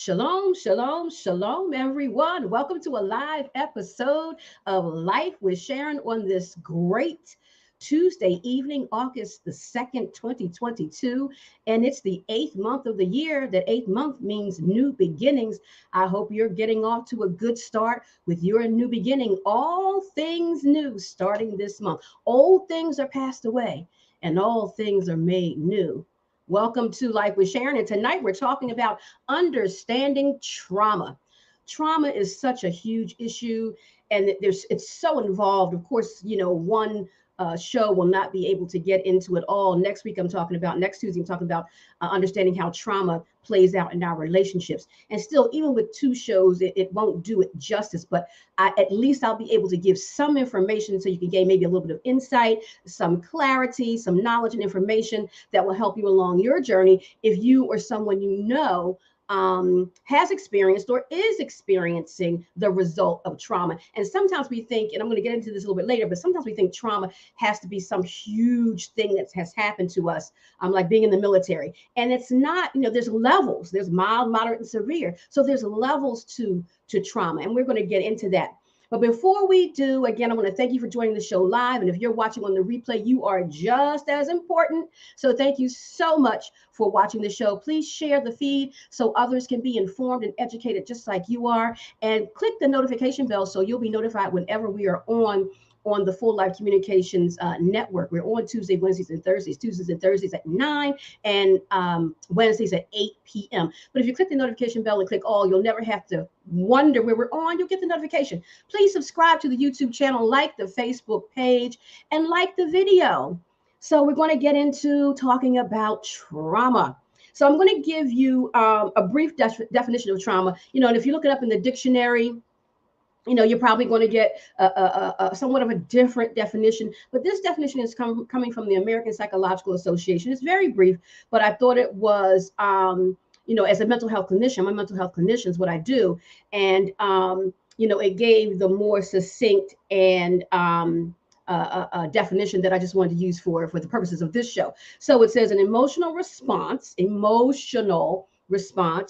Shalom, shalom, shalom, everyone. Welcome to a live episode of Life with Sharon on this great Tuesday evening, August the 2nd, 2022. And it's the eighth month of the year. That eighth month means new beginnings. I hope you're getting off to a good start with your new beginning. All things new starting this month. Old things are passed away and all things are made new. Welcome to Life with Sharon. And tonight we're talking about understanding trauma. Trauma is such a huge issue, and it's so involved. Of course, one show will not be able to get into it all. Next Tuesday, I'm talking about understanding how trauma plays out in our relationships. And still, even with two shows, it won't do it justice, but at least I'll be able to give some information so you can gain maybe a little bit of insight, some clarity, some knowledge and information that will help you along your journey if you or someone you know has experienced or is experiencing the result of trauma. And sometimes we think, and I'm going to get into this a little bit later, but sometimes we think trauma has to be some huge thing that has happened to us, like being in the military. And it's not, there's levels, there's mild, moderate, and severe. So there's levels to trauma. And we're going to get into that. But before we do, again, I want to thank you for joining the show live. And if you're watching on the replay, you are just as important. So thank you so much for watching the show. Please share the feed so others can be informed and educated just like you are. And click the notification bell so you'll be notified whenever we are on the Full Life Communications Network. We're on Tuesday, Wednesdays, and Thursdays. Tuesdays and Thursdays at 9 and Wednesdays at 8 p.m. But if you click the notification bell and click all, you'll never have to wonder where we're on. You'll get the notification. Please subscribe to the YouTube channel, like the Facebook page, and like the video. So we're going to get into talking about trauma. So I'm going to give you a brief definition of trauma. And if you look it up in the dictionary, you're probably going to get a somewhat of a different definition, but this definition is coming from the American Psychological Association. It's very brief, but I thought it was, as a mental health clinician, I'm a mental health clinician is what I do. And, it gave the more succinct and definition that I just wanted to use for the purposes of this show. So it says an emotional response,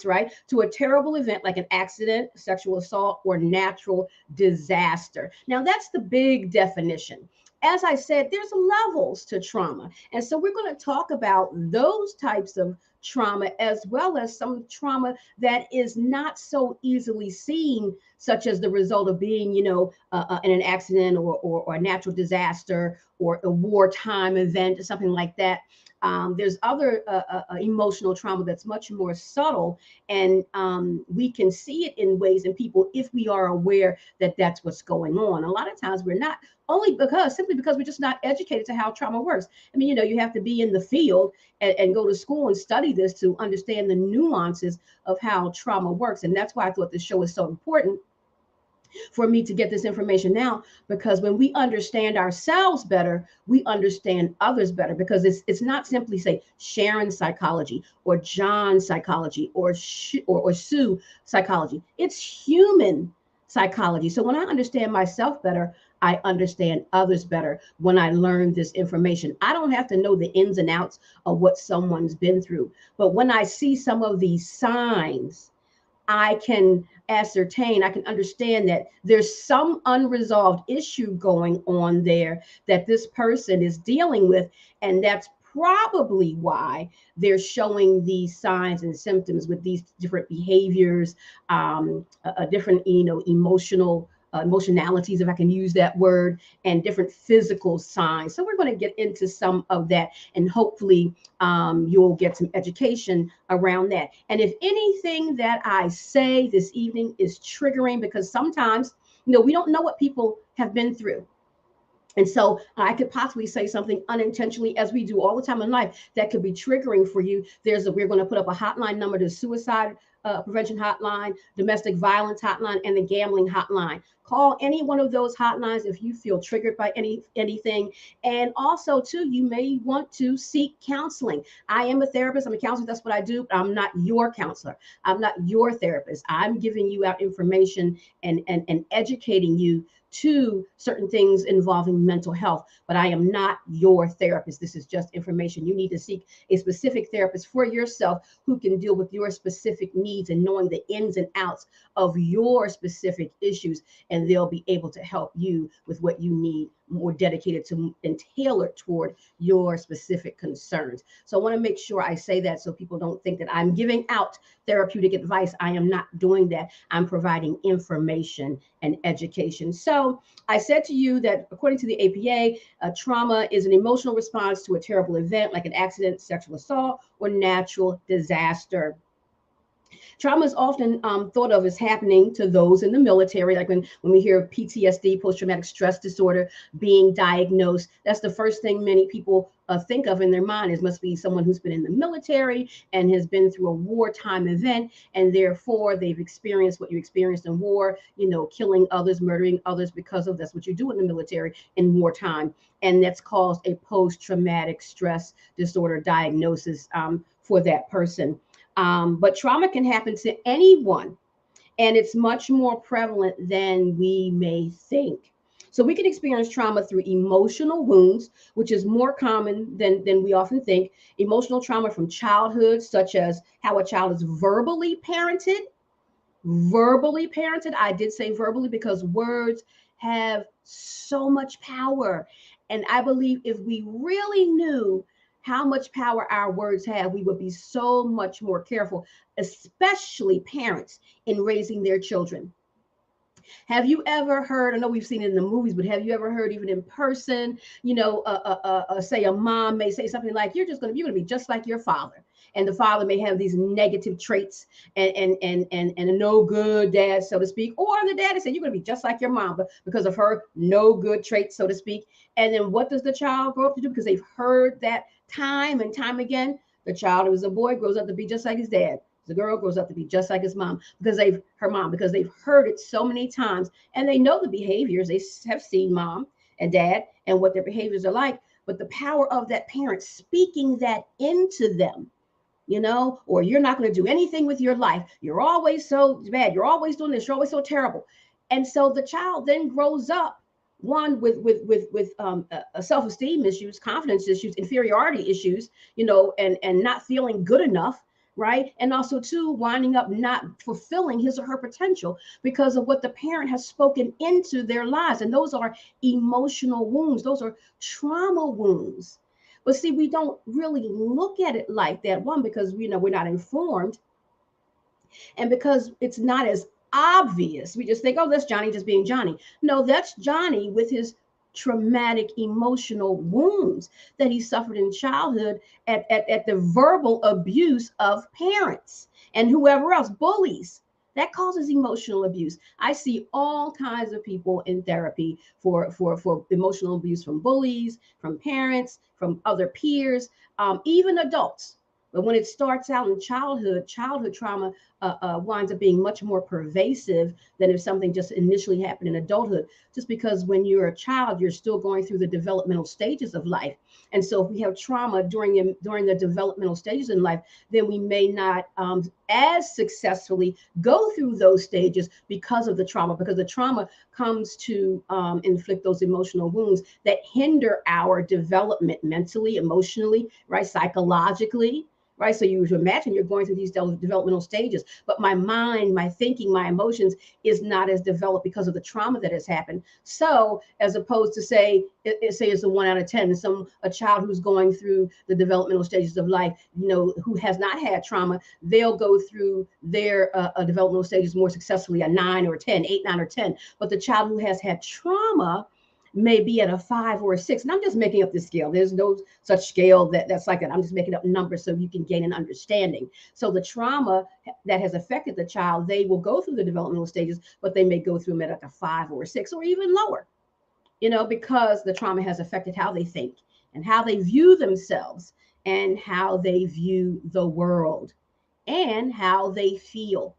right, to a terrible event like an accident, sexual assault, or natural disaster. Now, that's the big definition. As I said, there's levels to trauma. And so we're going to talk about those types of trauma as well as some trauma that is not so easily seen, such as the result of being, in an accident or a natural disaster or a wartime event or something like that. There's other emotional trauma that's much more subtle, and we can see it in ways in people if we are aware that that's what's going on. A lot of times we're not, simply because we're just not educated to how trauma works. I mean, you have to be in the field and go to school and study this to understand the nuances of how trauma works. And that's why I thought this show is so important for me to get this information now, because when we understand ourselves better, we understand others better, because it's not simply say Sharon's psychology or John's psychology or Sue psychology. It's human psychology. So when I understand myself better, I understand others better when I learn this information. I don't have to know the ins and outs of what someone's been through, but when I see some of these signs, I can ascertain, I can understand that there's some unresolved issue going on there that this person is dealing with. And that's probably why they're showing these signs and symptoms with these different behaviors, different, emotionalities, if I can use that word, and different physical signs. So we're going to get into some of that, and hopefully you'll get some education around that. And if anything that I say this evening is triggering, because sometimes, we don't know what people have been through. And so I could possibly say something unintentionally, as we do all the time in life, that could be triggering for you. We're going to put up a hotline number, the suicide prevention hotline, domestic violence hotline, and the gambling hotline. Call any one of those hotlines if you feel triggered by anything. And also, too, you may want to seek counseling. I am a therapist. I'm a counselor. That's what I do. I'm not your counselor. I'm not your therapist. I'm giving you out information and educating you to certain things involving mental health, but I am not your therapist. This is just information. You need to seek a specific therapist for yourself who can deal with your specific needs needs and knowing the ins and outs of your specific issues, and they'll be able to help you with what you need, more dedicated to and tailored toward your specific concerns. So I want to make sure I say that so people don't think that I'm giving out therapeutic advice. I am not doing that. I'm providing information and education. So I said to you that according to the APA, trauma is an emotional response to a terrible event like an accident, sexual assault, or natural disaster. Trauma is often thought of as happening to those in the military. Like when we hear PTSD, post-traumatic stress disorder, being diagnosed, that's the first thing many people think of in their mind. It must be someone who's been in the military and has been through a wartime event, and therefore they've experienced what you experienced in war, killing others, murdering others, because of that's what you do in the military in wartime. And that's caused a post-traumatic stress disorder diagnosis for that person. But trauma can happen to anyone, and it's much more prevalent than we may think. So we can experience trauma through emotional wounds, which is more common than we often think. Emotional trauma from childhood, such as how a child is verbally parented. Verbally parented. I did say verbally because words have so much power. And I believe if we really knew how much power our words have, we would be so much more careful, especially parents, in raising their children. Have you ever heard, I know we've seen it in the movies, but have you ever heard even in person, say a mom may say something like, you're going to be just like your father. And the father may have these negative traits and a no good dad, so to speak. Or the dad said, you're going to be just like your mom, but because of her no good traits, so to speak. And then what does the child grow up to do? Because they've heard that time and time again. The child who is a boy grows up to be just like his dad. The girl grows up to be just like his mom because they've heard it so many times, and they know the behaviors. They have seen mom and dad and what their behaviors are like. But the power of that parent speaking that into them, or you're not going to do anything with your life. You're always so bad. You're always doing this. You're always so terrible. And so the child then grows up, one with self-esteem issues, confidence issues, inferiority issues, and not feeling good enough. Right. And also, two, winding up not fulfilling his or her potential because of what the parent has spoken into their lives. And those are emotional wounds. Those are trauma wounds. But see, we don't really look at it like that. One, because, we're not informed. And because it's not as obvious. We just think, oh, that's Johnny just being Johnny. No, that's Johnny with his traumatic emotional wounds that he suffered in childhood at the verbal abuse of parents and whoever else, bullies. That causes emotional abuse. I see all kinds of people in therapy for emotional abuse from bullies, from parents, from other peers, even adults. But when it starts out in childhood trauma winds up being much more pervasive than if something just initially happened in adulthood. Just because when you're a child, you're still going through the developmental stages of life. And so if we have trauma during the developmental stages in life, then we may not as successfully go through those stages because of the trauma, because the trauma comes to inflict those emotional wounds that hinder our development mentally, emotionally, right, psychologically. Right. So you would imagine you're going through these developmental stages, but my mind, my thinking, my emotions is not as developed because of the trauma that has happened. So as opposed to say it's a 1 out of 10, a child who's going through the developmental stages of life, who has not had trauma, they'll go through their developmental stages more successfully, a 9 or 10, 8, 9 or 10. But the child who has had trauma may be at a 5 or a 6. And I'm just making up this scale. There's no such scale that's like that. I'm just making up numbers so you can gain an understanding. So the trauma that has affected the child, they will go through the developmental stages, but they may go through them at a 5 or a 6 or even lower, because the trauma has affected how they think and how they view themselves and how they view the world and how they feel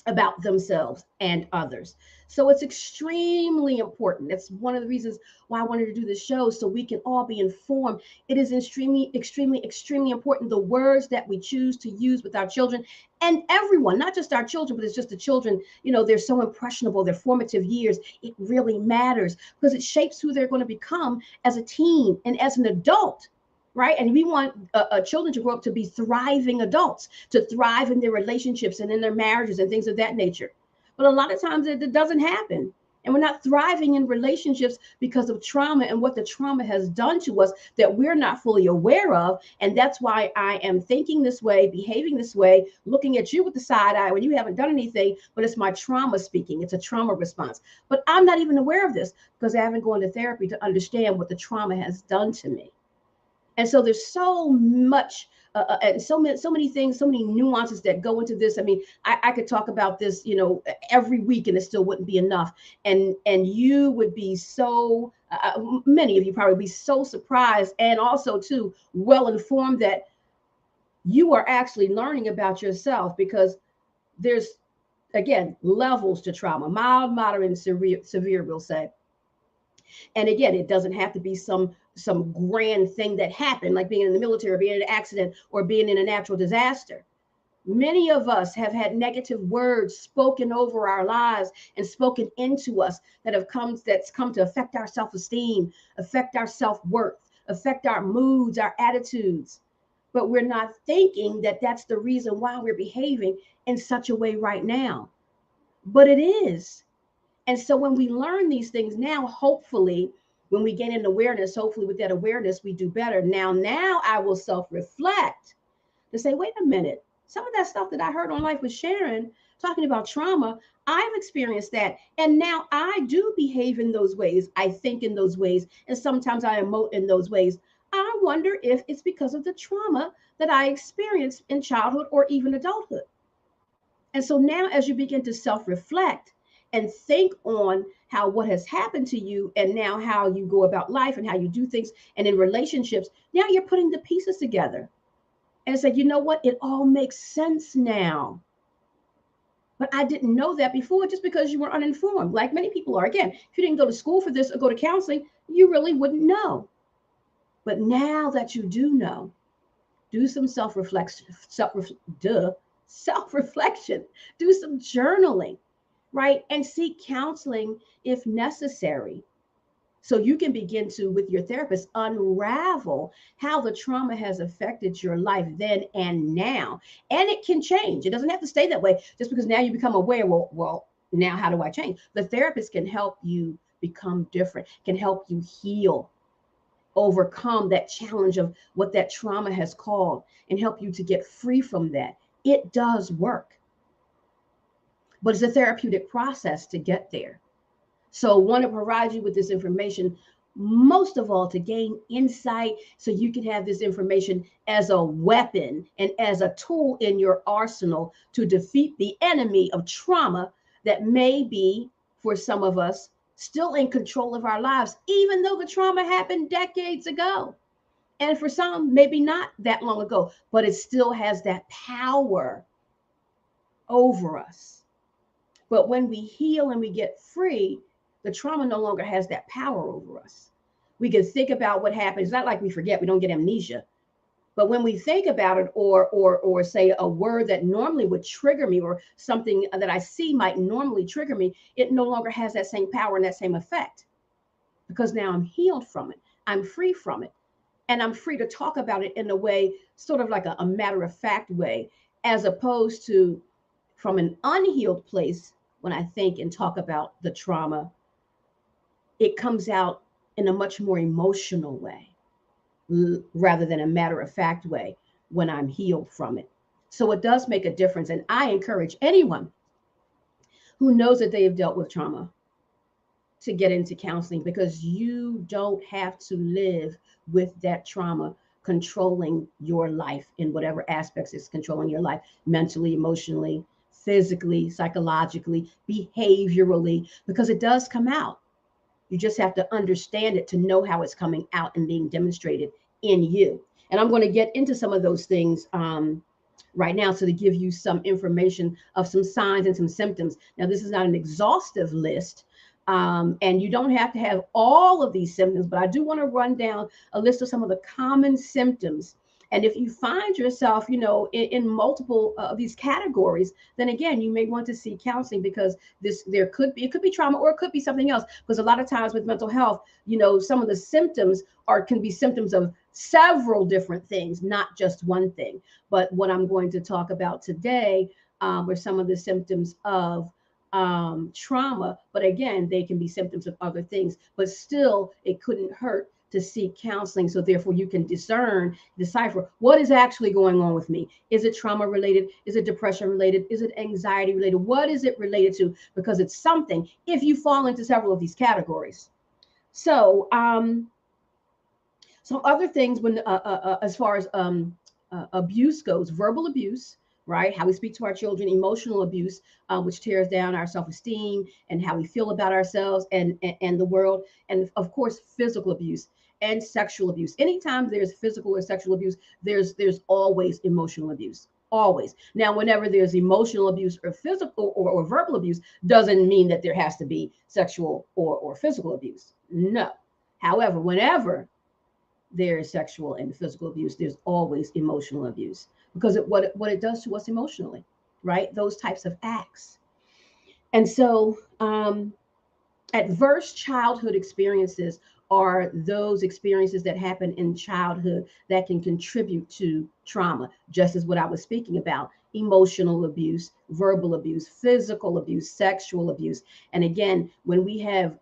about themselves and others. So it's extremely important. That's one of the reasons why I wanted to do this show, so we can all be informed. It is extremely, extremely, extremely important. The words that we choose to use with our children and everyone, not just our children, but it's just the children, they're so impressionable, their formative years. It really matters because it shapes who they're going to become as a teen and as an adult. right? And we want children to grow up to be thriving adults, to thrive in their relationships and in their marriages and things of that nature. But a lot of times it doesn't happen. And we're not thriving in relationships because of trauma and what the trauma has done to us that we're not fully aware of. And that's why I am thinking this way, behaving this way, looking at you with the side eye when you haven't done anything, but it's my trauma speaking. It's a trauma response. But I'm not even aware of this because I haven't gone to therapy to understand what the trauma has done to me. And so there's so much and so many things, so many nuances that go into this. I mean, I could talk about this, every week, and it still wouldn't be enough. And you would be so many of you probably be so surprised and also too well informed that you are actually learning about yourself, because there's, again, levels to trauma: mild, moderate, and severe, we'll say. And again, it doesn't have to be some grand thing that happened, like being in the military or being in an accident or being in a natural disaster. Many of us have had negative words spoken over our lives and spoken into us that's come to affect our self-esteem, affect our self-worth, affect our moods, our attitudes. But we're not thinking that that's the reason why we're behaving in such a way right now. But it is. And so when we learn these things now, hopefully, when we gain an awareness, hopefully with that awareness, we do better. Now I will self-reflect to say, wait a minute, some of that stuff that I heard on Life with Sharon, talking about trauma, I've experienced that. And now I do behave in those ways. I think in those ways. And sometimes I emote in those ways. I wonder if it's because of the trauma that I experienced in childhood or even adulthood. And so now, as you begin to self reflect and think on how what has happened to you, and now how you go about life and how you do things and in relationships, now you're putting the pieces together. And it's like, you know what? It all makes sense now. But I didn't know that before just because you were uninformed, like many people are. Again, if you didn't go to school for this or go to counseling, you really wouldn't know. But now that you do know, do some self-reflection, self-reflection, do some journaling, right? And seek counseling if necessary. So you can begin to, with your therapist, unravel how the trauma has affected your life then and now. And it can change. It doesn't have to stay that way just because now you become aware. Well, now how do I change? The therapist can help you become different, can help you heal, overcome that challenge of what that trauma has caused, and help you to get free from that. It does work, but it's a therapeutic process to get there. So I want to provide you with this information, most of all, to gain insight so you can have this information as a weapon and as a tool in your arsenal to defeat the enemy of trauma that may be, for some of us, still in control of our lives, even though the trauma happened decades ago. And for some, maybe not that long ago, but it still has that power over us. But when we heal and we get free, the trauma no longer has that power over us. We can think about what happened. It's not like we forget, we don't get amnesia. But when we think about it, or say a word that normally would trigger me, or something that I see might normally trigger me, it no longer has that same power and that same effect, because now I'm healed from it. I'm free from it. And I'm free to talk about it in a way, sort of like a matter of fact way, as opposed to from an unhealed place. When I think and talk about the trauma, it comes out in a much more emotional way rather than a matter of fact way when I'm healed from it. So it does make a difference. And I encourage anyone who knows that they have dealt with trauma to get into counseling, because you don't have to live with that trauma controlling your life in whatever aspects it's controlling your life: mentally, emotionally, physically, psychologically, behaviorally, because it does come out. You just have to understand it to know how it's coming out and being demonstrated in you. And I'm going to get into some of those things right now, so to give you some information of some signs and some symptoms. Now, this is not an exhaustive list, and you don't have to have all of these symptoms, but I do want to run down a list of some of the common symptoms And if you find yourself, in multiple of these categories, then again, you may want to seek counseling, because it could be trauma, or it could be something else. Because a lot of times with mental health, some of the symptoms can be symptoms of several different things, not just one thing. But what I'm going to talk about today were some of the symptoms of trauma. But again, they can be symptoms of other things, but still it couldn't hurt to seek counseling. So therefore you can decipher what is actually going on with me. Is it trauma related? Is it depression related? Is it anxiety related? What is it related to? Because it's something, if you fall into several of these categories. So some other things when as far as abuse goes, verbal abuse, right? How we speak to our children, emotional abuse, which tears down our self-esteem and how we feel about ourselves and the world, and of course, physical abuse and sexual abuse. Anytime there's physical or sexual abuse, there's always emotional abuse. Always. Now, whenever there's emotional abuse or physical or verbal abuse, doesn't mean that there has to be sexual or physical abuse. No. However, whenever there is sexual and physical abuse, there's always emotional abuse, because what it does to us emotionally, right? Those types of acts. And so adverse childhood experiences are those experiences that happen in childhood that can contribute to trauma, just as what I was speaking about: emotional abuse, verbal abuse, physical abuse, sexual abuse. And again, when we have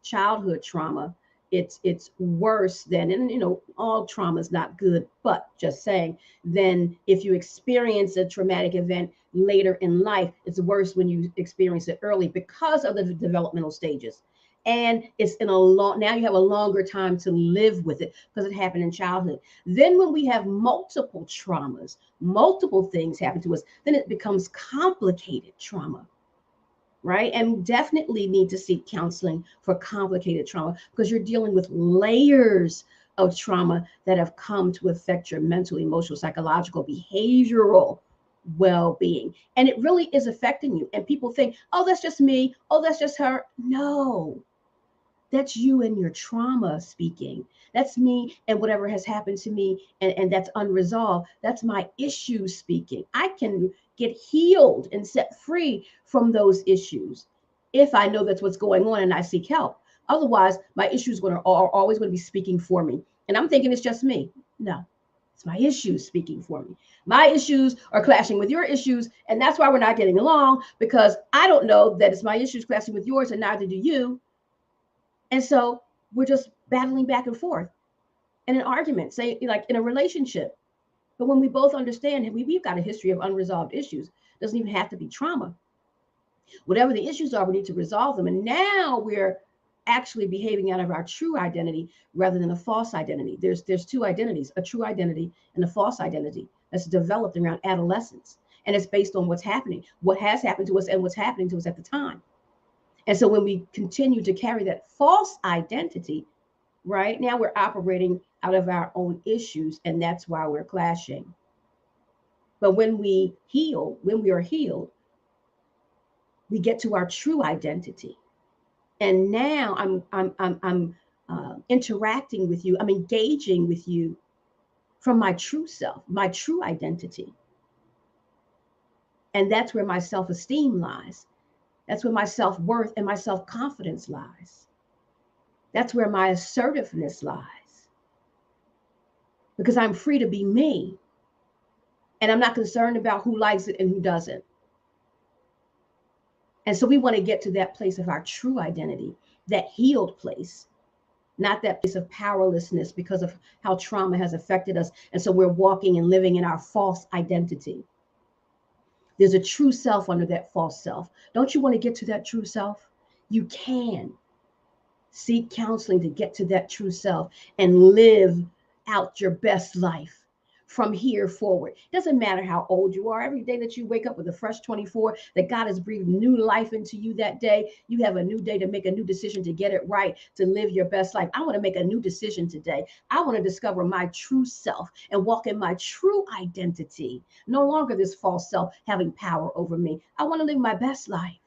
childhood trauma, it's worse than, and all trauma is not good, but just saying, then if you experience a traumatic event later in life, it's worse when you experience it early, because of the developmental stages. And it's now you have a longer time to live with it, because it happened in childhood. Then when we have multiple traumas, multiple things happen to us, then it becomes complicated trauma, right? And definitely need to seek counseling for complicated trauma, because you're dealing with layers of trauma that have come to affect your mental, emotional, psychological, behavioral well-being. And it really is affecting you. And people think, oh, that's just me. Oh, that's just her. No, that's you and your trauma speaking. That's me and whatever has happened to me, and that's unresolved. That's my issues speaking. I can get healed and set free from those issues if I know that's what's going on and I seek help. Otherwise, my issues are always going to be speaking for me. And I'm thinking it's just me. No, it's my issues speaking for me. My issues are clashing with your issues. And that's why we're not getting along, because I don't know that it's my issues clashing with yours, and neither do you. And so we're just battling back and forth in an argument, say, like in a relationship. But when we both understand we've got a history of unresolved issues, it doesn't even have to be trauma. Whatever the issues are, we need to resolve them. And now we're actually behaving out of our true identity rather than a false identity. There's two identities: a true identity and a false identity, that's developed around adolescence. And it's based on what's happening, what has happened to us, and what's happening to us at the time. And so when we continue to carry that false identity, right, now we're operating out of our own issues, and that's why we're clashing. But when we are healed, we get to our true identity. And now I'm interacting with you. I'm engaging with you from my true self, my true identity. And that's where my self-esteem lies. That's where my self-worth and my self-confidence lies. That's where my assertiveness lies. Because I'm free to be me. And I'm not concerned about who likes it and who doesn't. And so we want to get to that place of our true identity, that healed place, not that place of powerlessness because of how trauma has affected us. And so we're walking and living in our false identity. There's a true self under that false self. Don't you want to get to that true self? You can seek counseling to get to that true self and live out your best life from here forward. It doesn't matter how old you are. Every day that you wake up with a fresh 24, that God has breathed new life into you that day, you have a new day to make a new decision, to get it right, to live your best life. I want to make a new decision today. I want to discover my true self and walk in my true identity. No longer this false self having power over me. I want to live my best life.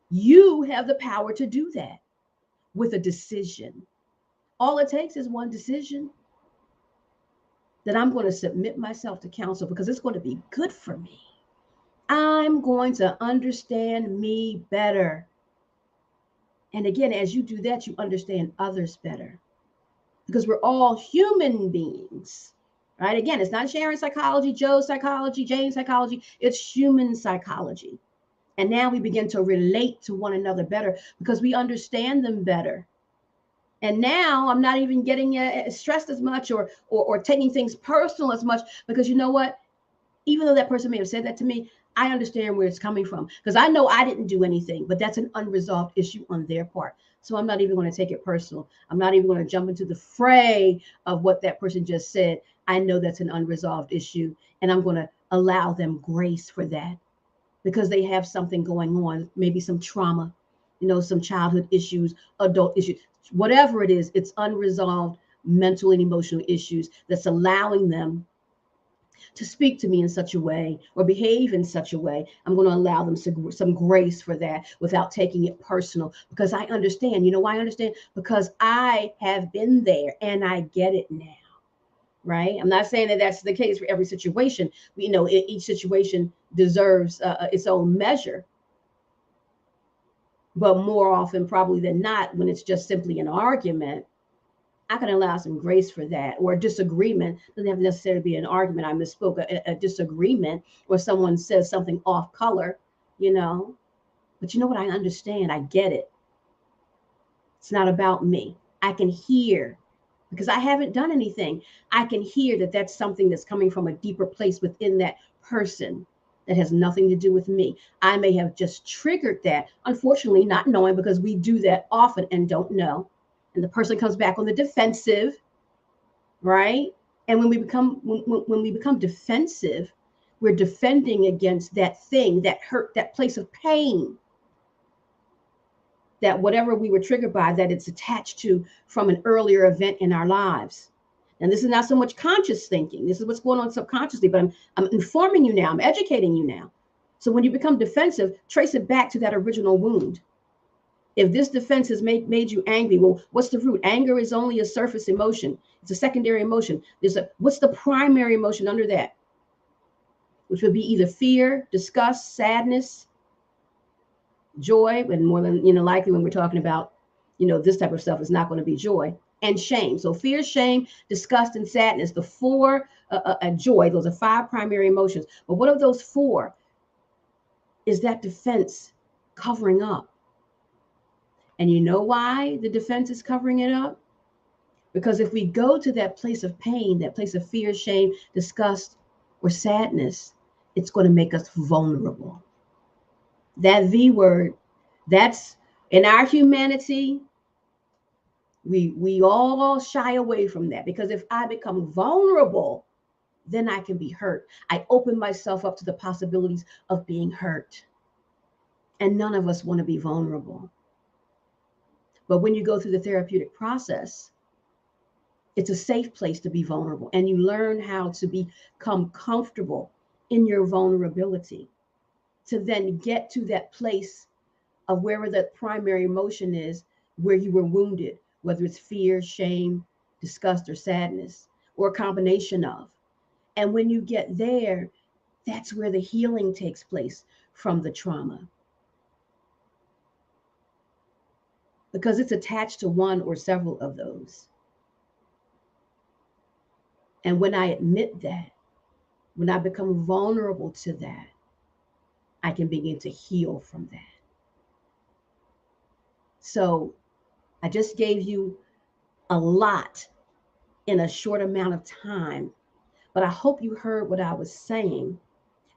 You have the power to do that with a decision. All it takes is one decision. that I'm going to submit myself to counsel because it's going to be good for me. I'm going to understand me better. And again, as you do that, you understand others better because we're all human beings, right? Again, it's not Sharon psychology, Joe's psychology, Jane's psychology. It's human psychology. And now we begin to relate to one another better because we understand them better. And now I'm not even getting stressed as much or taking things personal as much because you know what? Even though that person may have said that to me, I understand where it's coming from because I know I didn't do anything, but that's an unresolved issue on their part. So I'm not even going to take it personal. I'm not even going to jump into the fray of what that person just said. I know that's an unresolved issue, and I'm going to allow them grace for that because they have something going on, maybe some trauma, some childhood issues, adult issues, whatever it is, it's unresolved mental and emotional issues that's allowing them to speak to me in such a way or behave in such a way. I'm going to allow them some grace for that without taking it personal because I understand. You know why I understand? Because I have been there and I get it now. Right? I'm not saying that that's the case for every situation. Each situation deserves its own measure. But more often, probably than not, when it's just simply an argument, I can allow some grace for that, or a disagreement. Doesn't have to necessarily be an argument. I misspoke. A disagreement where someone says something off color, But you know what? I understand. I get it. It's not about me. I can hear because I haven't done anything. I can hear that that's something that's coming from a deeper place within that person that has nothing to do with me. I may have just triggered that, unfortunately, not knowing because we do that often and don't know. And the person comes back on the defensive, right? And when we become defensive, we're defending against that thing, that hurt, that place of pain, that whatever we were triggered by, that it's attached to from an earlier event in our lives. And this is not so much conscious thinking. This is what's going on subconsciously, but I'm informing you now. I'm educating you now. So when you become defensive, trace it back to that original wound. If this defense has made you angry, well, what's the root? Anger is only a surface emotion. It's a secondary emotion. What's the primary emotion under that? Which would be either fear, disgust, sadness, joy, and more than likely when we're talking about this type of stuff, is not going to be joy, and shame. So fear, shame, disgust, and sadness, the four, and joy, those are five primary emotions. But what of those four is that defense covering up? And you know why the defense is covering it up? Because if we go to that place of pain, that place of fear, shame, disgust, or sadness, it's going to make us vulnerable. That V word, that's in our humanity, we all shy away from that because if I become vulnerable, then I can be hurt. I open myself up to the possibilities of being hurt. And none of us want to be vulnerable. But when you go through the therapeutic process, it's a safe place to be vulnerable. And you learn how to become comfortable in your vulnerability to then get to that place of wherever that primary emotion is, where you were wounded, whether it's fear, shame, disgust, or sadness, or a combination of. And when you get there, that's where the healing takes place from the trauma. Because it's attached to one or several of those. And when I admit that, when I become vulnerable to that, I can begin to heal from that. So I just gave you a lot in a short amount of time, but I hope you heard what I was saying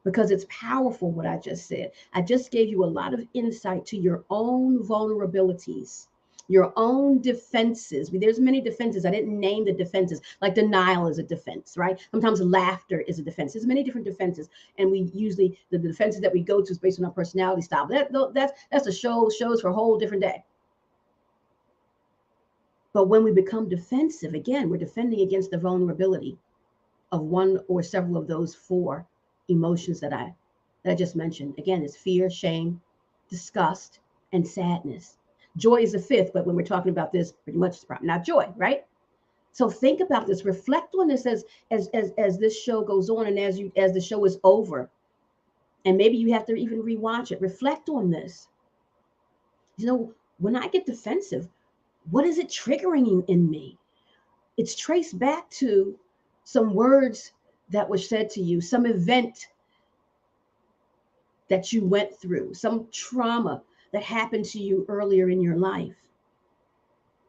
because it's powerful what I just said. I just gave you a lot of insight to your own vulnerabilities, your own defenses. There's many defenses. I didn't name the defenses, like denial is a defense, right? Sometimes laughter is a defense. There's many different defenses. And we usually, the defenses that we go to is based on our personality style. That's a shows for a whole different day. But when we become defensive, again, we're defending against the vulnerability of one or several of those four emotions that I just mentioned. Again, it's fear, shame, disgust, and sadness. Joy is the fifth, but when we're talking about this, pretty much it's probably not joy, right? So think about this, reflect on this as this show goes on, and as the show is over, and maybe you have to even rewatch it. Reflect on this. You know, when I get defensive, what is it triggering in me? It's traced back to some words that were said to you, some event that you went through, some trauma that happened to you earlier in your life.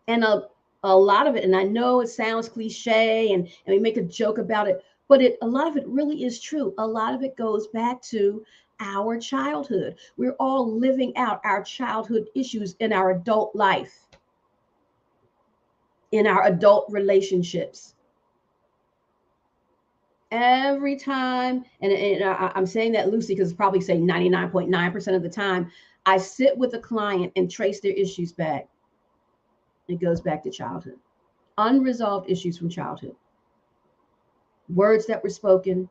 And a lot of it, and I know it sounds cliche and we make a joke about it, but a lot of it really is true. A lot of it goes back to our childhood. We're all living out our childhood issues in our adult life, in our adult relationships. Every time, and I'm saying that loosely because it's probably say 99.9% of the time, I sit with a client and trace their issues back. It goes back to childhood, unresolved issues from childhood, words that were spoken,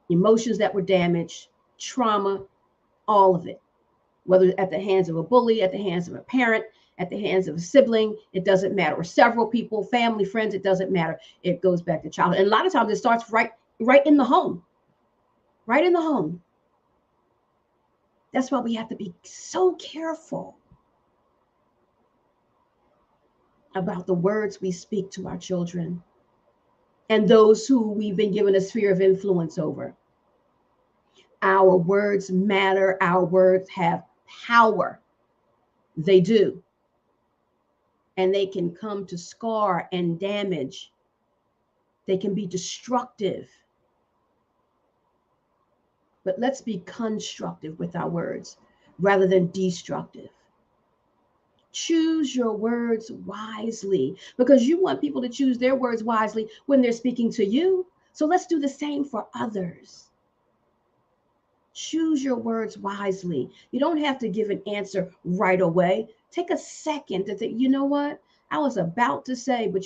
emotions that were damaged, trauma, all of it, whether at the hands of a bully, at the hands of a parent, at the hands of a sibling, it doesn't matter, or several people, family, friends, it doesn't matter. It goes back to childhood. And a lot of times it starts right in the home, right in the home. That's why we have to be so careful about the words we speak to our children and those who we've been given a sphere of influence over. Our words matter. Our words have power. They do. And they can come to scar and damage. They can be destructive. But let's be constructive with our words rather than destructive. Choose your words wisely, because you want people to choose their words wisely when they're speaking to you. So let's do the same for others. Choose your words wisely. You don't have to give an answer right away. Take a second to think, you know what? I was about to say, but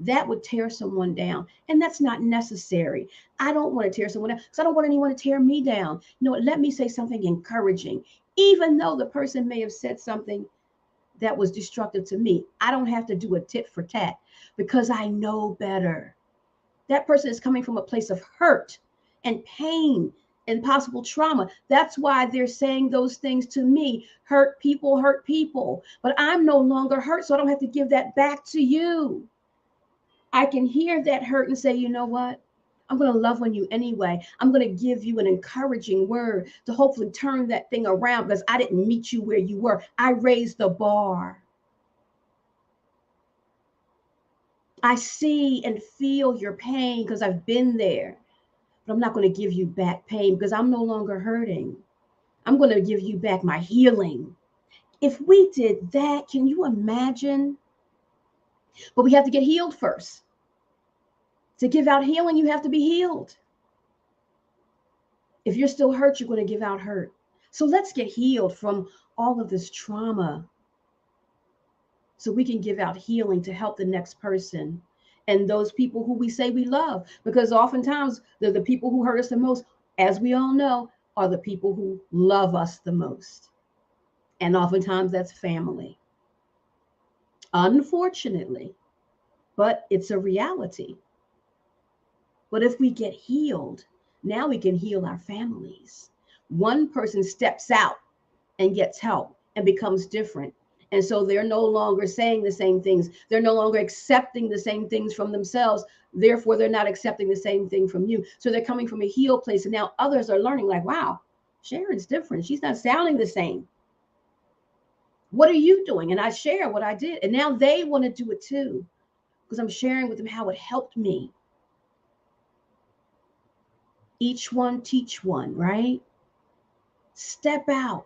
that would tear someone down. And that's not necessary. I don't want to tear someone down because I don't want anyone to tear me down. Let me say something encouraging, even though the person may have said something that was destructive to me. I don't have to do a tit for tat because I know better. That person is coming from a place of hurt and pain and possible trauma. That's why they're saying those things to me. Hurt people. But I'm no longer hurt, so I don't have to give that back to you. I can hear that hurt and say, you know what? I'm going to love on you anyway. I'm going to give you an encouraging word to hopefully turn that thing around because I didn't meet you where you were. I raised the bar. I see and feel your pain because I've been there. But I'm not going to give you back pain because I'm no longer hurting. I'm going to give you back my healing. If we did that, can you imagine? But we have to get healed first. To give out healing, you have to be healed. If you're still hurt, you're going to give out hurt. So let's get healed from all of this trauma so we can give out healing to help the next person and those people who we say we love. Because oftentimes they're the people who hurt us the most, as we all know, are the people who love us the most. And oftentimes that's family. Unfortunately, but it's a reality. But if we get healed, now we can heal our families. One person steps out and gets help and becomes different. And so they're no longer saying the same things. They're no longer accepting the same things from themselves. Therefore, they're not accepting the same thing from you. So they're coming from a healed place. And now others are learning like, wow, Sharon's different. She's not sounding the same. What are you doing? And I share what I did. And now they want to do it too, because I'm sharing with them how it helped me. Each one teach one, right? Step out.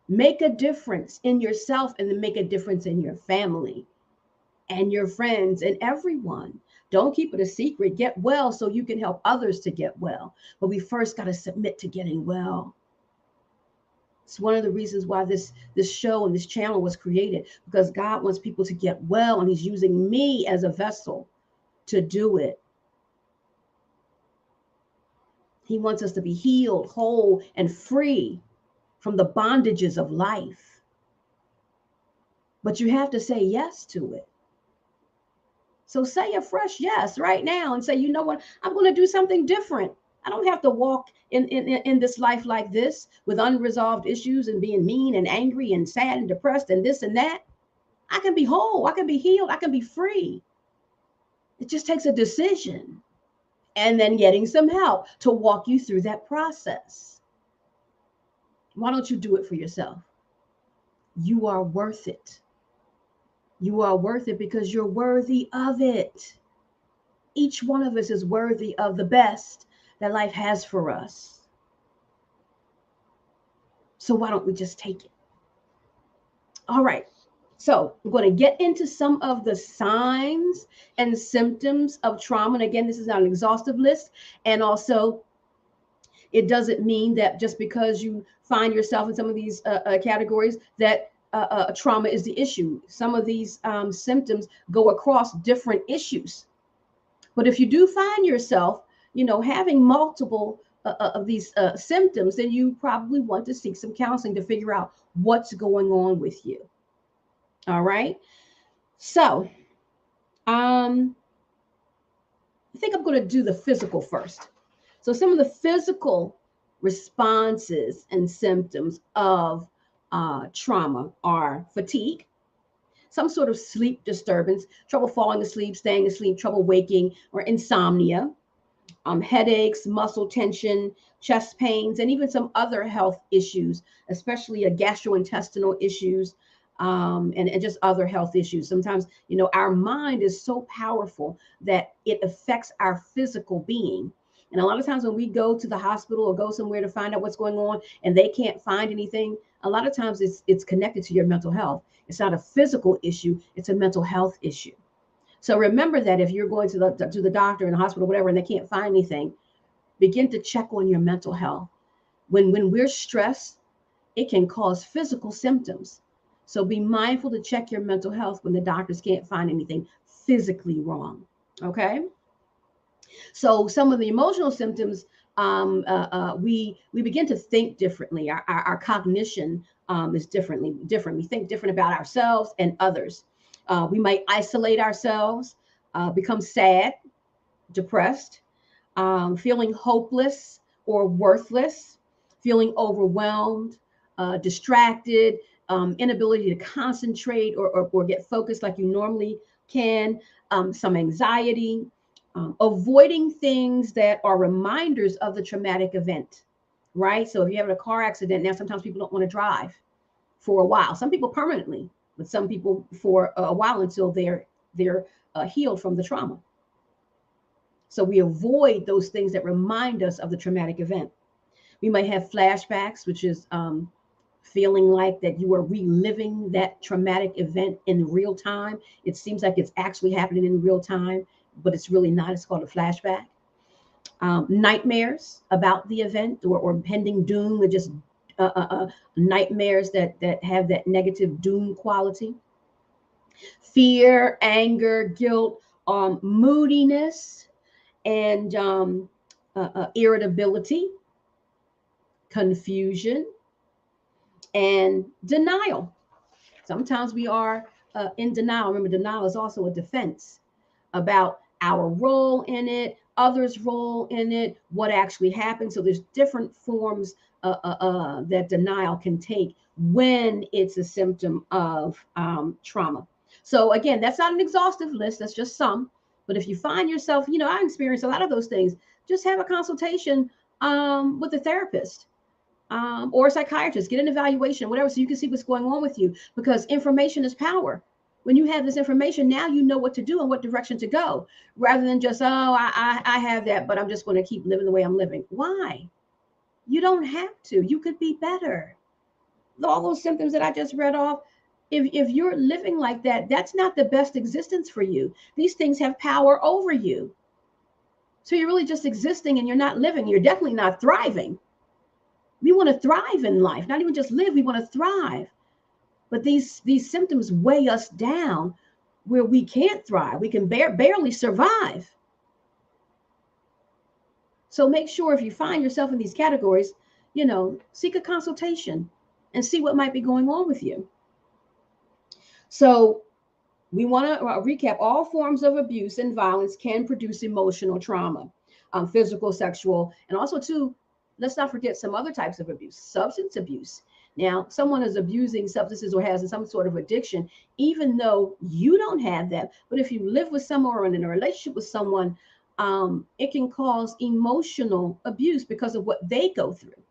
Make a difference in yourself and then make a difference in your family and your friends and everyone. Don't keep it a secret. Get well so you can help others to get well. But we first got to submit to getting well. It's one of the reasons why this show and this channel was created, because God wants people to get well, and he's using me as a vessel to do it. He wants us to be healed, whole, and free from the bondages of life. But you have to say yes to it. So say a fresh yes right now and say, you know what, I'm going to do something different. I don't have to walk in this life like this with unresolved issues and being mean and angry and sad and depressed and this and that. I can be whole. I can be healed. I can be free. It just takes a decision and then getting some help to walk you through that process. Why don't you do it for yourself? You are worth it. You are worth it because you're worthy of it. Each one of us is worthy of the best that life has for us. So why don't we just take it? All right. So we're going to get into some of the signs and symptoms of trauma. And again, this is not an exhaustive list. And also, it doesn't mean that just because you find yourself in some of these categories that trauma is the issue. Some of these symptoms go across different issues. But if you do find yourself, having multiple of these symptoms, then you probably want to seek some counseling to figure out what's going on with you. All right. So I think I'm going to do the physical first. So some of the physical responses and symptoms of trauma are fatigue, some sort of sleep disturbance, trouble falling asleep, staying asleep, trouble waking, or insomnia, headaches, muscle tension, chest pains, and even some other health issues, especially gastrointestinal issues, and just other health issues. Sometimes, our mind is so powerful that it affects our physical being. And a lot of times when we go to the hospital or go somewhere to find out what's going on and they can't find anything, a lot of times it's connected to your mental health. It's not a physical issue, it's a mental health issue. So remember that if you're going to the doctor in the hospital, whatever, and they can't find anything, begin to check on your mental health. When we're stressed, it can cause physical symptoms. So be mindful to check your mental health when the doctors can't find anything physically wrong. Okay. So some of the emotional symptoms, we begin to think differently. Our cognition is different. We think different about ourselves and others. We might isolate ourselves, become sad, depressed, feeling hopeless or worthless, feeling overwhelmed, distracted, inability to concentrate or get focused like you normally can, some anxiety, avoiding things that are reminders of the traumatic event, right? So if you have a car accident, now sometimes people don't want to drive for a while. Some people permanently, but some people for a while until they're healed from the trauma. So we avoid those things that remind us of the traumatic event. We might have flashbacks, which is feeling like that you are reliving that traumatic event in real time. It seems like it's actually happening in real time, but it's really not. It's called a flashback. Nightmares about the event or impending doom, or just nightmares that have that negative doom quality. Fear, anger, guilt, moodiness, and irritability, confusion, and denial. Sometimes we are in denial. Remember, denial is also a defense about our role in it, others' role in it, what actually happened. So there's different forms that denial can take when it's a symptom of trauma. So again, that's not an exhaustive list. That's just some. But if you find yourself, I experience a lot of those things. Just have a consultation with a therapist or a psychiatrist. Get an evaluation, whatever, so you can see what's going on with you. Because information is power. When you have this information, now you know what to do and what direction to go, rather than just, I have that, but I'm just going to keep living the way I'm living. Why? You don't have to. You could be better. All those symptoms that I just read off, if you're living like that, that's not the best existence for you. These things have power over you. So you're really just existing and you're not living. You're definitely not thriving. We want to thrive in life, not even just live. We want to thrive. But these symptoms weigh us down where we can't thrive. We can barely survive. So make sure if you find yourself in these categories, seek a consultation and see what might be going on with you. So We want to recap all forms of abuse and violence can produce emotional trauma, physical, sexual, and also, too, let's not forget some other types of abuse, substance abuse. Now, someone is abusing substances or has some sort of addiction, even though you don't have that. But if you live with someone or in a relationship with someone, it can cause emotional abuse because of what they go through.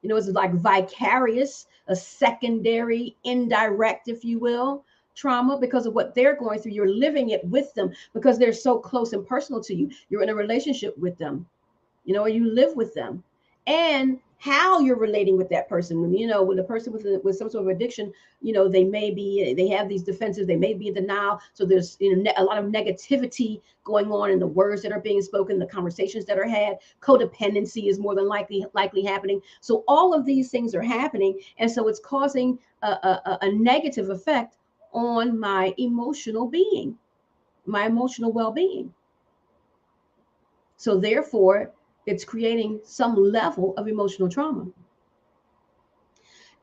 It's like vicarious, a secondary, indirect, if you will, trauma because of what they're going through. You're living it with them because they're so close and personal to you. You're in a relationship with them, or you live with them. And how you're relating with that person, with a person with some sort of addiction, they have these defenses, they may be in denial. So there's a lot of negativity going on in the words that are being spoken, the conversations that are had. Codependency is more than likely happening. So all of these things are happening, and so it's causing a negative effect on my emotional being, my emotional well-being. So therefore, it's creating some level of emotional trauma.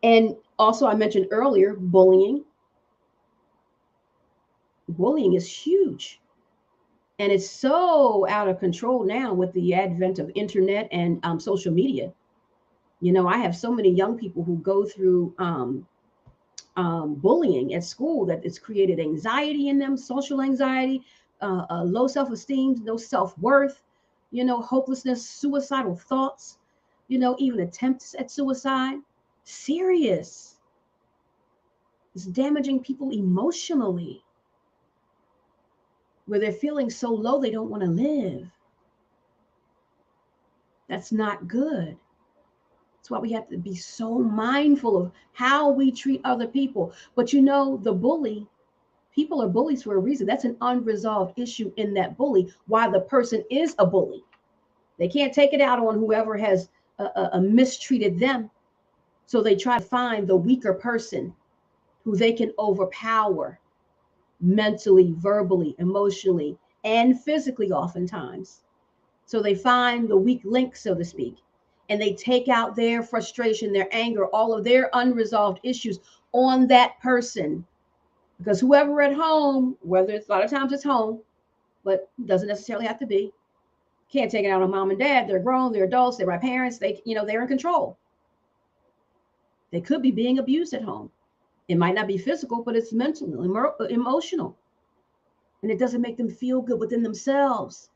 And also, I mentioned earlier, bullying. Bullying is huge. And it's so out of control now with the advent of internet and social media. I have so many young people who go through bullying at school that it's created anxiety in them, social anxiety, low self-esteem, no self-worth, hopelessness, suicidal thoughts, even attempts at suicide. Serious. It's damaging people emotionally, where they're feeling so low they don't want to live. That's not good. That's why we have to be so mindful of how we treat other people. But the bully, people are bullies for a reason. That's an unresolved issue in that bully, why the person is a bully. They can't take it out on whoever has mistreated them. So they try to find the weaker person who they can overpower mentally, verbally, emotionally, and physically oftentimes. So they find the weak link, so to speak, and they take out their frustration, their anger, all of their unresolved issues on that person. Because whoever at home, whether it's a lot of times it's home, but doesn't necessarily have to be, can't take it out on mom and dad. They're grown, they're adults, they're my parents, they're in control. They could be being abused at home. It might not be physical, but it's mental, emotional. And it doesn't make them feel good within themselves.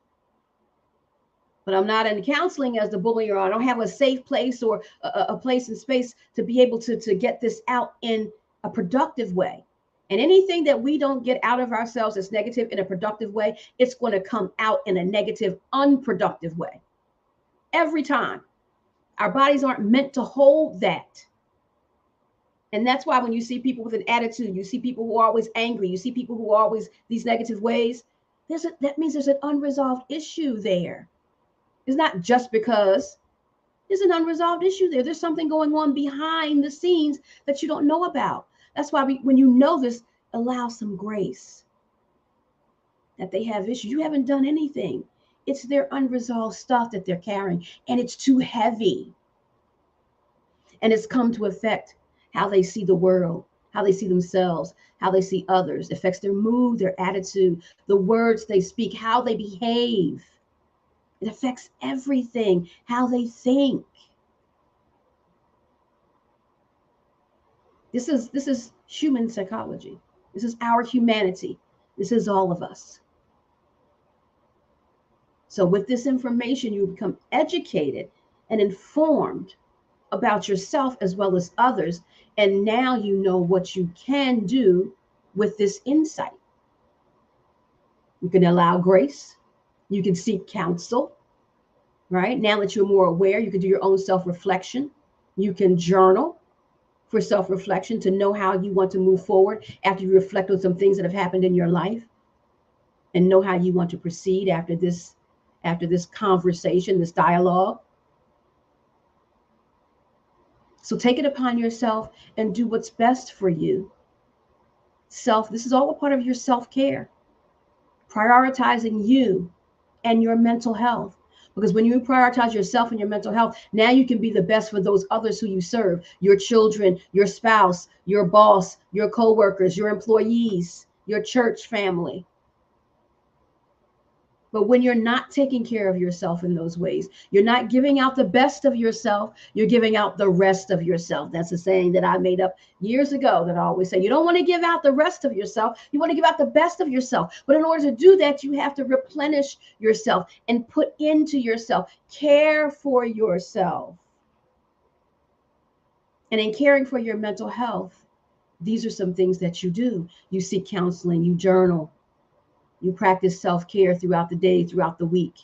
But I'm not in counseling as the bully, or I don't have a safe place or a place and space to be able to get this out in a productive way. And anything that we don't get out of ourselves that's negative in a productive way, it's going to come out in a negative, unproductive way. Every time. Our bodies aren't meant to hold that. And that's why when you see people with an attitude, you see people who are always angry, you see people who are always these negative ways, that means there's an unresolved issue there. It's not just because there's an unresolved issue there. There's something going on behind the scenes that you don't know about. That's why when you know this, allow some grace that they have issues. You haven't done anything. It's their unresolved stuff that they're carrying, and it's too heavy. And it's come to affect how they see the world, how they see themselves, how they see others. It affects their mood, their attitude, the words they speak, how they behave. It affects everything, how they think. This is human psychology. This is our humanity. This is all of us. So with this information, you become educated and informed about yourself as well as others. And now you know what you can do with this insight. You can allow grace. You can seek counsel, right? Now that you're more aware, you can do your own self-reflection. You can journal for self-reflection to know how you want to move forward after you reflect on some things that have happened in your life, and know how you want to proceed after this conversation, this dialogue. So take it upon yourself and do what's best for you. This is all a part of your self-care. Prioritizing you and your mental health. Because when you prioritize yourself and your mental health, now you can be the best for those others who you serve, your children, your spouse, your boss, your coworkers, your employees, your church family. But when you're not taking care of yourself in those ways, you're not giving out the best of yourself, you're giving out the rest of yourself. That's a saying that I made up years ago that I always say, you don't want to give out the rest of yourself, you want to give out the best of yourself. But in order to do that, you have to replenish yourself and put into yourself, care for yourself. And in caring for your mental health, these are some things that you do. You seek counseling, you journal, you practice self-care throughout the day, throughout the week.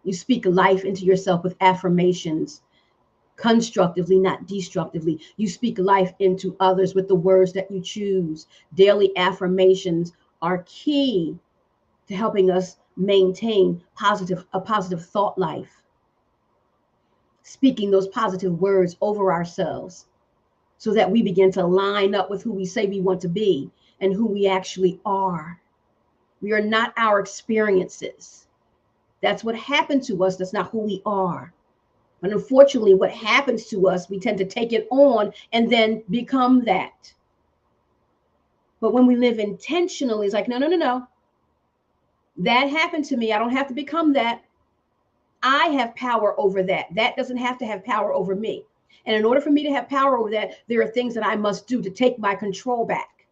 You speak life into yourself with affirmations, constructively, not destructively. You speak life into others with the words that you choose. Daily affirmations are key to helping us maintain a positive thought life. Speaking those positive words over ourselves so that we begin to line up with who we say we want to be and who we actually are. We are not our experiences. That's what happened to us. That's not who we are. And unfortunately, what happens to us, we tend to take it on and then become that. But when we live intentionally, it's like, no, no, no, no. That happened to me. I don't have to become that. I have power over that. That doesn't have to have power over me. And in order for me to have power over that, there are things that I must do to take my control back.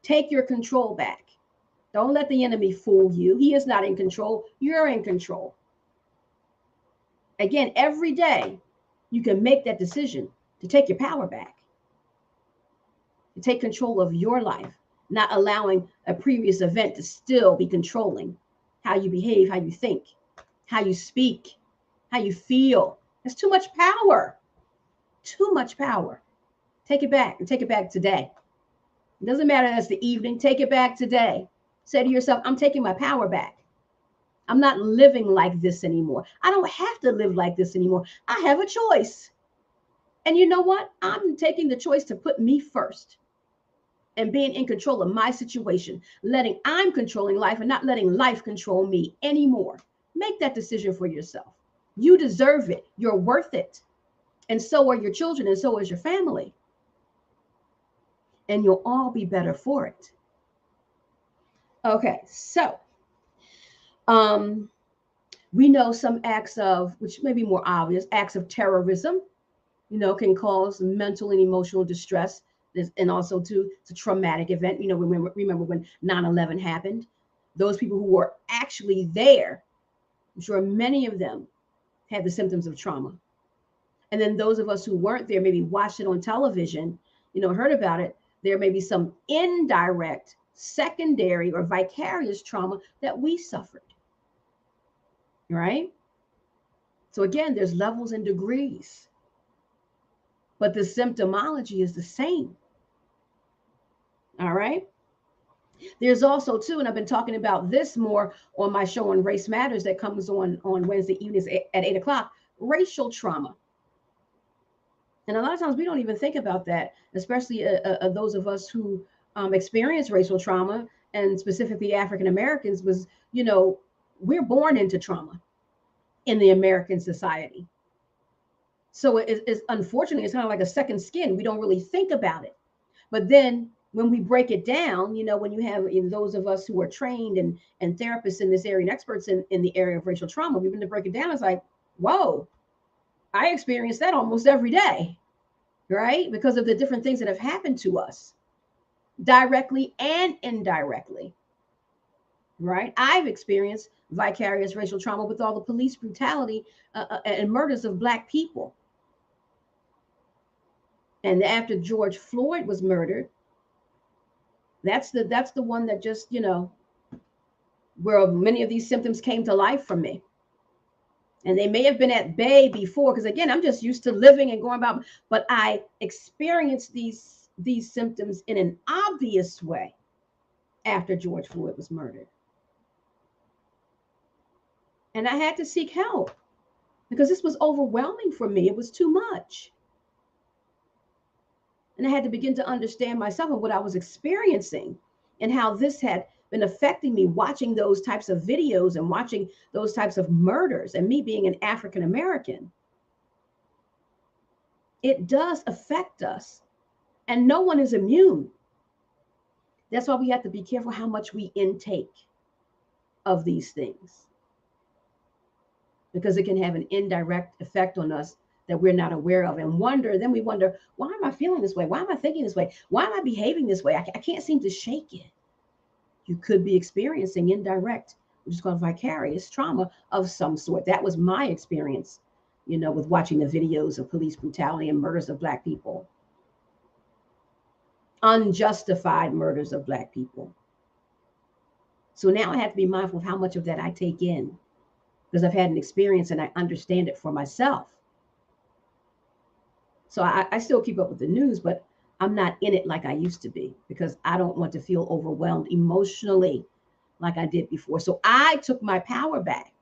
Take your control back. Don't let the enemy fool you. He is not in control. You're in control. Again, every day you can make that decision to take your power back, to take control of your life, not allowing a previous event to still be controlling how you behave, how you think, how you speak, how you feel. That's too much power. Too much power. Take it back and take it back today. It doesn't matter if it's the evening. Take it back today. Say to yourself, I'm taking my power back. I'm not living like this anymore. I don't have to live like this anymore. I have a choice. And you know what? I'm taking the choice to put me first and being in control of my situation, I'm controlling life and not letting life control me anymore. Make that decision for yourself. You deserve it. You're worth it. And so are your children, and so is your family. And you'll all be better for it. Okay, so we know some acts of, which may be more obvious, acts of terrorism, can cause mental and emotional distress. And also too, it's a traumatic event. Remember when 9/11 happened? Those people who were actually there, I'm sure many of them had the symptoms of trauma. And then those of us who weren't there, maybe watched it on television, heard about it. There may be some indirect, secondary, or vicarious trauma that we suffered. Right? So again, there's levels and degrees, but the symptomology is the same. All right. There's also too, and I've been talking about this more on my show on Race Matters that comes on Wednesday evenings at 8 o'clock, racial trauma. And a lot of times we don't even think about that, especially those of us who experience racial trauma, and specifically African Americans, was, we're born into trauma in the American society. So it's unfortunately, it's kind of like a second skin. We don't really think about it. But then when we break it down, when you have those of us who are trained and therapists in this area and experts in the area of racial trauma, we've been to break it down. It's like, whoa, I experience that almost every day, right? Because of the different things that have happened to us directly and indirectly, right? I've experienced vicarious racial trauma with all the police brutality and murders of Black people. And after George Floyd was murdered, that's the one that just, where many of these symptoms came to life for me. And they may have been at bay before, because again, I'm just used to living and going about, but I experienced these symptoms in an obvious way after George Floyd was murdered. And I had to seek help because this was overwhelming for me. It was too much. And I had to begin to understand myself and what I was experiencing and how this had been affecting me, watching those types of videos and watching those types of murders, and me being an African American. It does affect us, and no one is immune. That's why we have to be careful how much we intake of these things, because it can have an indirect effect on us that we're not aware of, and then we wonder, why am I feeling this way? Why am I thinking this way? Why am I behaving this way? I can't seem to shake it. You could be experiencing indirect, which is called vicarious trauma of some sort. That was my experience, with watching the videos of police brutality and murders of Black people, unjustified murders of Black people. So now I have to be mindful of how much of that I take in, because I've had an experience and I understand it for myself. So I still keep up with the news, but I'm not in it like I used to be, because I don't want to feel overwhelmed emotionally like I did before. So I took my power back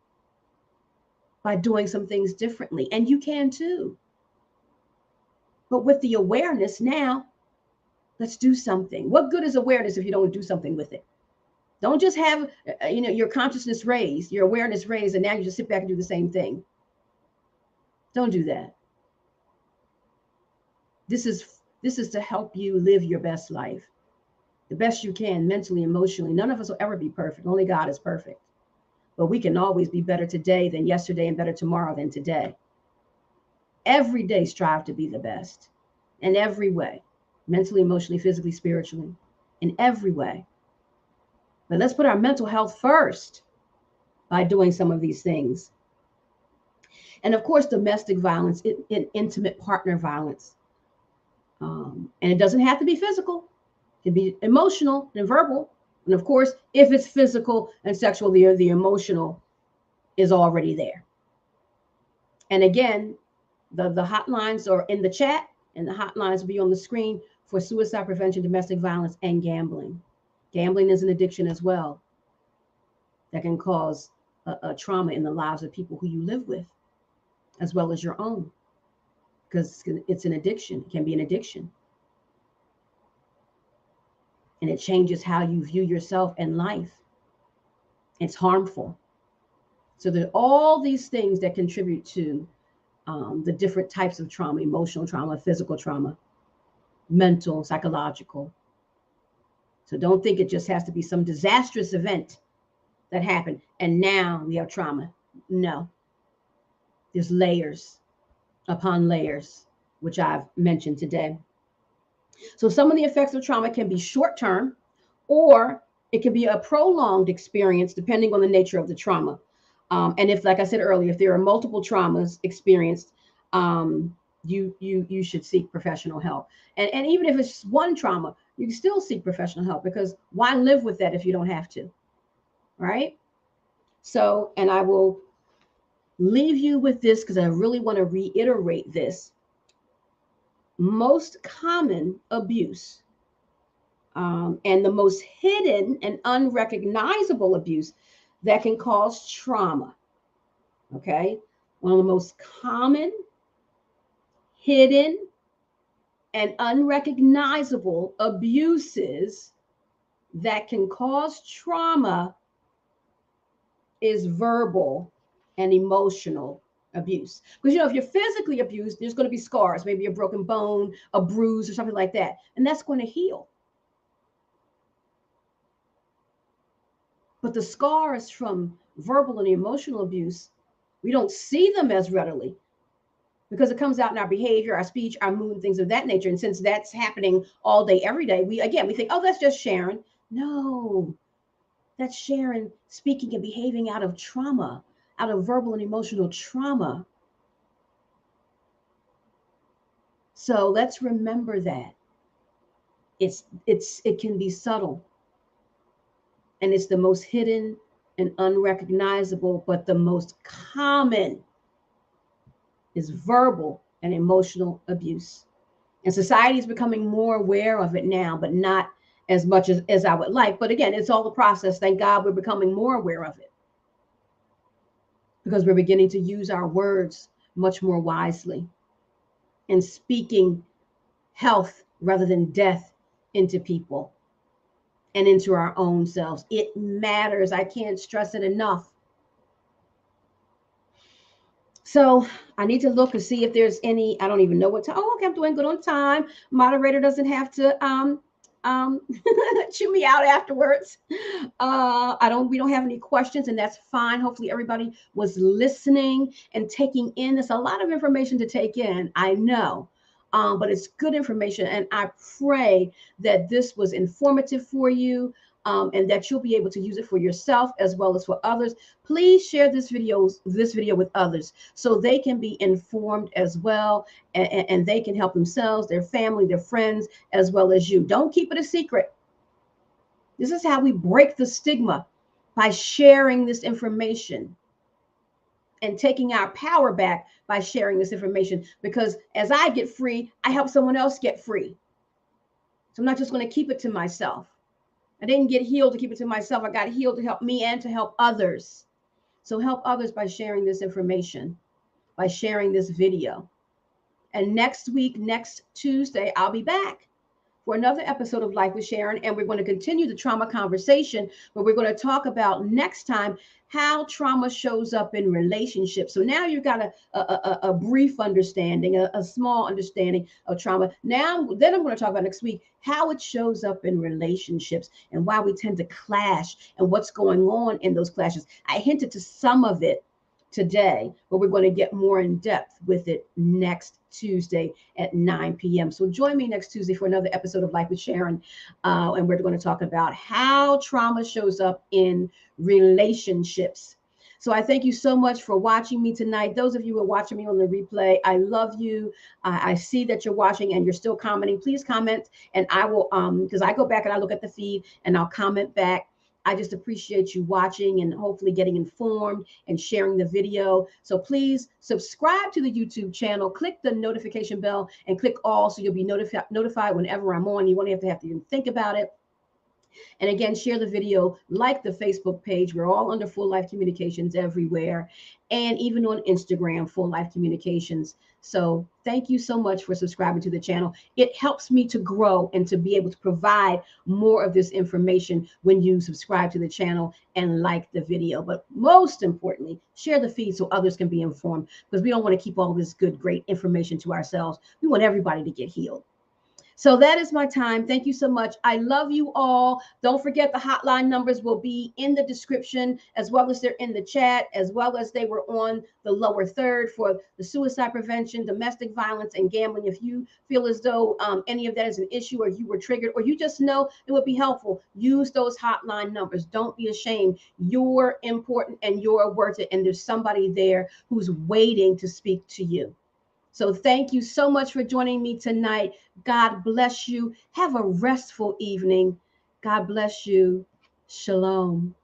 by doing some things differently. And you can too. But with the awareness now, let's do something. What good is awareness if you don't do something with it? Don't just have your consciousness raised, your awareness raised, and now you just sit back and do the same thing. Don't do that. This is to help you live your best life, the best you can, mentally, emotionally. None of us will ever be perfect. Only God is perfect. But we can always be better today than yesterday, and better tomorrow than today. Every day strive to be the best in every way, mentally, emotionally, physically, spiritually, in every way. But let's put our mental health first by doing some of these things. And of course, domestic violence, intimate partner violence. And it doesn't have to be physical. It can be emotional and verbal. And of course, if it's physical and sexual, the emotional is already there. And again, the hotlines are in the chat, and the hotlines will be on the screen for suicide prevention, domestic violence, and gambling. Gambling is an addiction as well that can cause a trauma in the lives of people who you live with, as well as your own, because it's an addiction. It can be an addiction. And it changes how you view yourself and life. It's harmful. So there are all these things that contribute to the different types of trauma: emotional trauma, physical trauma, mental, psychological. So don't think it just has to be some disastrous event that happened and now we have trauma. No. There's layers upon layers, which I've mentioned today. So some of the effects of trauma can be short-term, or it can be a prolonged experience depending on the nature of the trauma. And if, like I said earlier, if there are multiple traumas experienced, you should seek professional help. And even if it's one trauma, you can still seek professional help, because why live with that if you don't have to, right? So, and I will leave you with this because I really want to reiterate this. Most common abuse, and the most hidden and unrecognizable abuse that can cause trauma. Okay, one of the most common, hidden, and unrecognizable abuses that can cause trauma is verbal and emotional abuse. Because if you're physically abused, there's going to be scars, maybe a broken bone, a bruise, or something like that, and that's going to heal. But the scars from verbal and emotional abuse, we don't see them as readily, because it comes out in our behavior, our speech, our mood, things of that nature. And since that's happening all day, every day, we think, oh, that's just Sharon. No, that's Sharon speaking and behaving out of trauma, out of verbal and emotional trauma. So let's remember that it can be subtle, and it's the most hidden and unrecognizable, but the most common is verbal and emotional abuse. And society is becoming more aware of it now, but not as much as I would like. But again, it's all a process. Thank God we're becoming more aware of it, because we're beginning to use our words much more wisely and speaking health rather than death into people and into our own selves. It matters. I can't stress it enough. So I need to look and see if there's any, I don't even know what time. Oh, okay, I'm doing good on time. Moderator doesn't have to chew me out afterwards. We don't have any questions, and that's fine. Hopefully everybody was listening and taking in. There's a lot of information to take in, I know. But it's good information, and I pray that this was informative for you, and that you'll be able to use it for yourself as well as for others. Please share this video with others so they can be informed as well, and they can help themselves, their family, their friends, as well as you. Don't keep it a secret. This is how we break the stigma, by sharing this information and taking our power back by sharing this information. Because as I get free, I help someone else get free. So I'm not just going to keep it to myself. I didn't get healed to keep it to myself. I got healed to help me and to help others. So help others by sharing this information, by sharing this video. And next week, next Tuesday, I'll be back for another episode of Life with Sharon. And we're going to continue the trauma conversation, but we're going to talk about next time how trauma shows up in relationships. So now you've got a brief understanding, a small understanding of trauma. Then I'm going to talk about next week how it shows up in relationships and why we tend to clash and what's going on in those clashes. I hinted to some of it today, but we're going to get more in depth with it next Tuesday at 9 p.m. So join me next Tuesday for another episode of Life with Sharon. And we're going to talk about how trauma shows up in relationships. So I thank you so much for watching me tonight. Those of you who are watching me on the replay, I love you. I see that you're watching and you're still commenting. Please comment, and I will, because I go back and I look at the feed and I'll comment back. I just appreciate you watching and hopefully getting informed and sharing the video. So please subscribe to the YouTube channel, click the notification bell, and click all so you'll be notified whenever I'm on. You won't have to even think about it. And again, share the video, like the Facebook page. We're all under Full Life Communications everywhere, and even on Instagram, Full Life Communications. So thank you so much for subscribing to the channel. It helps me to grow and to be able to provide more of this information when you subscribe to the channel and like the video. But most importantly, share the feed so others can be informed, because we don't want to keep all this good, great information to ourselves. We want everybody to get healed. So that is my time. Thank you so much. I love you all. Don't forget the hotline numbers will be in the description, as well as they're in the chat, as well as they were on the lower third for the suicide prevention, domestic violence, and gambling. If you feel as though any of that is an issue, or you were triggered, or you just know it would be helpful, use those hotline numbers. Don't be ashamed. You're important and you're worth it. And there's somebody there who's waiting to speak to you. So thank you so much for joining me tonight. God bless you. Have a restful evening. God bless you. Shalom.